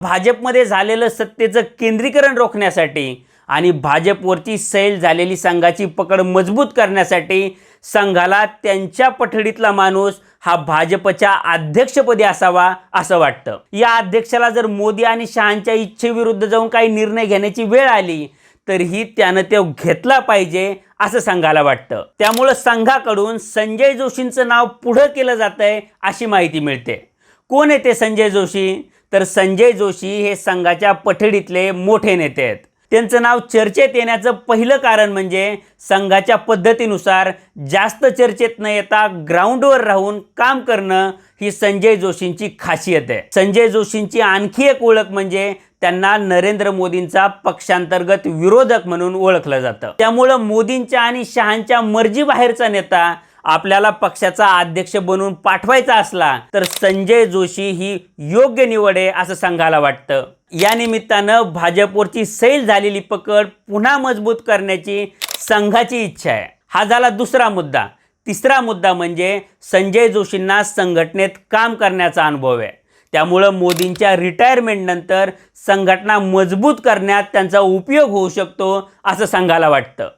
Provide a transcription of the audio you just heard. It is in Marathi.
भाजपमध्ये झालेलं सत्तेचं केंद्रीकरण रोखण्यासाठी आणि भाजपवरची सैल झालेली संघाची पकड मजबूत करण्यासाठी संघाला त्यांच्या पठडीतला माणूस हा भाजपच्या अध्यक्षपदी असावा असं वाटतं। या अध्यक्षाला जर मोदी आणि शहांच्या इच्छेविरुद्ध जाऊन काही निर्णय घेण्याची वेळ आली तरीही त्यानं ते घेतला पाहिजे असं संघाला वाटतं। त्यामुळे संघाकडून संजय जोशींचं नाव पुढे केलं जातंय अशी माहिती मिळते। कोण आहे ते संजय जोशी? तर संजय जोशी हे संघाच्या पठडीतले मोठे नेते आहेत। त्यांचं नाव चर्चेत येण्याचं पहिलं कारण म्हणजे संघाच्या पद्धतीनुसार जास्त चर्चेत न येता ग्राउंडवर राहून काम करणं ही संजय जोशींची खासियत आहे। संजय जोशींची आणखी एक ओळख म्हणजे त्यांना नरेंद्र मोदींचा पक्षांतर्गत विरोधक म्हणून ओळखलं जातं। त्यामुळे मोदींच्या आणि शहांच्या मर्जीबाहेरचा नेता आपल्याला पक्षाचा अध्यक्ष बनवून पाठवायचा असला तर संजय जोशी ही योग्य निवड आहे असं संघाला वाटतं। या निमित्तानं भाजपवरची सैल झालेली पकड पुन्हा मजबूत करण्याची संघाची इच्छा आहे। हा झाला दुसरा मुद्दा। तिसरा मुद्दा म्हणजे संजय जोशींना संघटनेत काम करण्याचा अनुभव आहे। त्यामुळे मोदींच्या रिटायरमेंट नंतर संघटना मजबूत करण्यात त्यांचा उपयोग होऊ शकतो असं संघाला वाटतं।